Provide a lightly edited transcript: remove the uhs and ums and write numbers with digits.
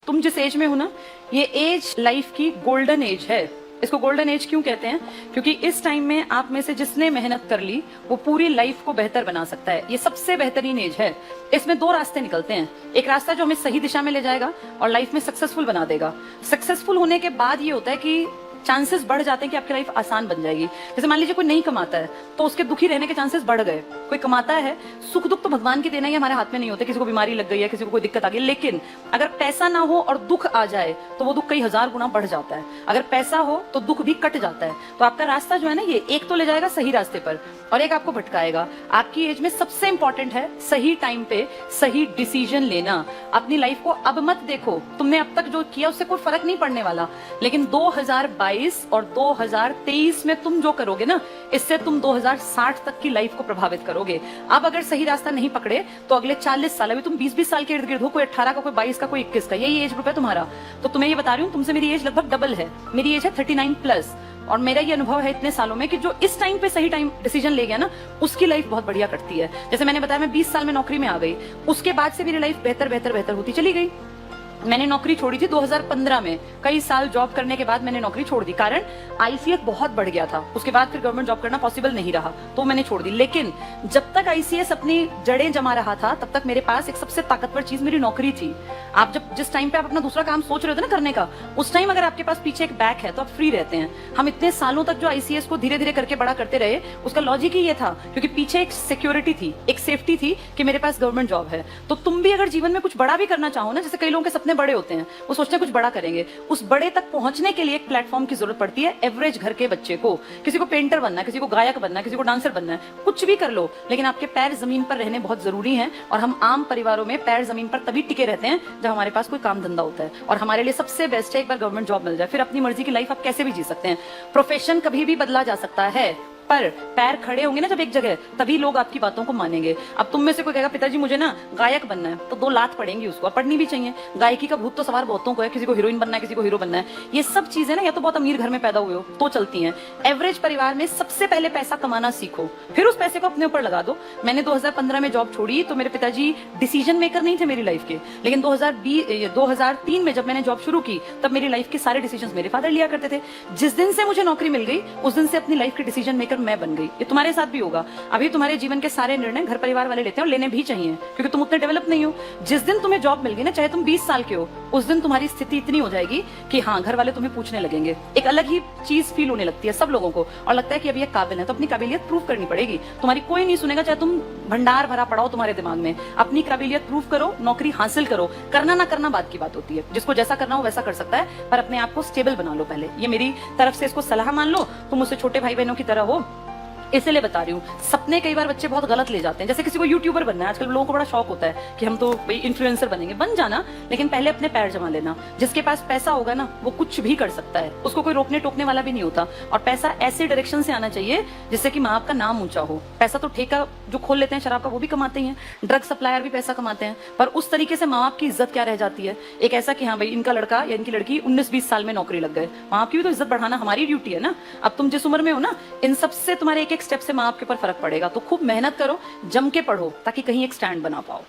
तुम जिस एज में हो ना, ये एज लाइफ की गोल्डन एज है। इसको गोल्डन एज क्यों कहते हैं? क्योंकि इस टाइम में आप में से जिसने मेहनत कर ली वो पूरी लाइफ को बेहतर बना सकता है। ये सबसे बेहतरीन एज है। इसमें दो रास्ते निकलते हैं। एक रास्ता जो हमें सही दिशा में ले जाएगा और लाइफ में सक्सेसफुल बना देगा। सक्सेसफुल होने के बाद ये होता है कि चांसेस बढ़ जाते हैं कि आपकी लाइफ आसान बन जाएगी। जैसे मान लीजिए कोई नहीं कमाता है तो उसके दुखी रहने के चांसेस बढ़ गए। कोई कमाता है, सुख दुख तो भगवान की देना ही हमारे हाथ में नहीं होते। किसी को बीमारी लग गई है, किसी को कोई दिक्कत आ गई, लेकिन अगर पैसा ना हो और दुख आ जाए तो वो दुख कई हजार गुना बढ़ जाता है। अगर पैसा हो तो दुख भी कट जाता है। तो आपका रास्ता जो है ना, ये एक तो ले जाएगा सही रास्ते पर और एक आपको भटकाएगा। आपकी एज में सबसे इंपॉर्टेंट है सही टाइम पे सही डिसीजन लेना। अपनी लाइफ को अब मत देखो, तुमने अब तक जो किया उससे कोई फर्क नहीं पड़ने वाला, लेकिन 2022 और 2023 में तुम जो करोगे ना, इससे तुम 2060 तक की लाइफ को प्रभावित करोगे। अब अगर सही रास्ता नहीं पकड़े तो अगले 40 साल, अभी तुम 20-20 साल के इर्द गिर्द हो, कोई 18 का, कोई 22 का, कोई 21 का, यही एज ग्रुप है तुम्हारा। तो तुम्हें ये बता रही हूँ, तुमसे मेरी एज लगभग डबल है। मेरी एज है 39+। और मेरा ये अनुभव है इतने सालों में कि जो इस टाइम पे सही टाइम डिसीजन ले गया ना, उसकी लाइफ बहुत बढ़िया कटती है। जैसे मैंने बताया, मैं 20 साल में नौकरी में आ गई, उसके बाद से मेरी लाइफ बेहतर बेहतर बेहतर होती चली गई। मैंने नौकरी छोड़ी थी 2015 में। कई साल जॉब करने के बाद मैंने नौकरी छोड़ दी, कारण आईसीएस बहुत बढ़ गया था। उसके बाद फिर गवर्नमेंट जॉब करना पॉसिबल नहीं रहा तो मैंने छोड़ दी। लेकिन जब तक आईसीएस अपनी जड़ें जमा रहा था, तब तक मेरे पास एक सबसे ताकतवर चीज मेरी नौकरी थी। आप जिस टाइम पे आप अपना दूसरा काम सोच रहे थे ना करने का, उस टाइम अगर आपके पास पीछे एक बैक है तो आप फ्री रहते हैं। हम इतने सालों तक जो आईसीएस को धीरे धीरे करके बड़ा करते रहे, उसका लॉजिक ही ये था क्योंकि पीछे एक सिक्योरिटी थी, एक सेफ्टी थी कि मेरे पास गवर्नमेंट जॉब है। तो तुम भी अगर जीवन में कुछ बड़ा भी करना चाहो ना, जैसे कई लोगों के सपने बड़े होते हैं, वो सोचते हैं कुछ बड़ा करेंगे, उस बड़े तक पहुंचने के लिए एक प्लेटफॉर्म की जरूरत पड़ती है। एवरेज घर के बच्चे को, किसी को पेंटर बनना है, किसी को गायक बनना है, किसी को डांसर बनना है, कुछ भी कर लो, लेकिन आपके पैर जमीन पर रहने बहुत जरूरी हैं। और हम आम परिवारों में पैर जमीन पर तभी टिके रहते हैं जब हमारे पास कोई काम धंधा होता है। और हमारे लिए सबसे बेस्ट है एक बार गवर्नमेंट जॉब मिल जाए, फिर अपनी मर्जी की लाइफ आप कैसे भी जी सकते हैं। प्रोफेशन कभी भी बदला जा सकता है, पर पैर खड़े होंगे ना जब एक जगह, तभी लोग आपकी बातों को मानेंगे। अब तुम में से कोई कहेगा पिताजी मुझे ना गायक बनना है, तो 2 लात पड़ेंगी उसको, और पढ़नी भी चाहिए। गायकी का भूत तो सवार बहुतों को है, किसी को हीरोइन बनना है, किसी को हीरो बनना है। ये सब चीजें ना या तो बहुत अमीर घर में पैदा हुए हो तो चलती हैं। एवरेज परिवार में सबसे पहले पैसा कमाना सीखो, फिर उस पैसे को अपने ऊपर लगा दो। मैंने 2015 में जॉब छोड़ी तो मेरे पिताजी डिसीजन मेकर नहीं थे मेरी लाइफ के, लेकिन 2003 में जब मैंने जॉब शुरू की, तब मेरी लाइफ के सारे डिसीजन मेरे फादर लिया करते थे। जिस दिन से मुझे नौकरी मिल गई, उस दिन से अपनी लाइफ के डिसीजन मेकर मैं बन गई। तुम्हारे साथ भी होगा। अभी तुम्हारे जीवन के सारे निर्णय घर परिवार वाले लेते हैं, और लेने भी चाहिए क्योंकि तुम उतने डेवलप नहीं हो। जिस दिन तुम्हें जॉब मिल गई ना, चाहे तुम 20 साल के हो, उस दिन तुम्हारी स्थिति इतनी हो जाएगी कि हाँ, घर वाले तुम्हें पूछने लगेंगे। एक अलग ही चीज फील होने लगती है सब लोगों को, और लगता है कि अभी ये काबिल है, तो अपनी काबिलियत प्रूव करनी पड़ेगी। तुम्हारी कोई नहीं सुनेगा, चाहे तुम भंडार भरा पड़ाओ तुम्हारे दिमाग में। अपनी काबिलियत प्रूव करो, नौकरी हासिल करो। करना ना करना बात की बात होती है, जिसको जैसा करना हो वैसा कर सकता है, पर अपने आप को स्टेबल बना लो पहले। ये मेरी तरफ से इसको सलाह मान लो। तुम मुझसे छोटे भाई बहनों की तरह हो, इसलिए बता रही हूँ। सपने कई बार बच्चे बहुत गलत ले जाते हैं। जैसे किसी को यूट्यूबर बनना है, आजकल लोगों को बड़ा शौक होता है कि हम तो भाई इन्फ्लुएंसर बनेंगे। बन जाना, लेकिन पहले अपने पैर जमा लेना। जिसके पास पैसा होगा ना, वो कुछ भी कर सकता है, उसको कोई रोकने टोकने वाला भी नहीं होता। और पैसा ऐसे डायरेक्शन से आना चाहिए जिससे कि माँ बाप का नाम ऊंचा हो। पैसा तो ठेका जो खोल लेते हैं शराब का, वो भी कमाते हैं। ड्रग सप्लायर भी पैसा कमाते हैं, पर उस तरीके से माँ बाप की इज्जत क्या रह जाती है? एक ऐसा कि हाँ भाई, इनका लड़का या इनकी लड़की 19-20 साल में नौकरी लग गए। माँ बाप की भी तो इज्जत बढ़ाना हमारी ड्यूटी है ना। अब तुम जिस उम्र में हो ना, इन सबसे तुम्हारे एक एक स्टेप से माँ बाप के ऊपर फर्क पड़ेगा। तो खूब मेहनत करो, जम के पढ़ो, ताकि कहीं एक स्टैंड बना पाओ।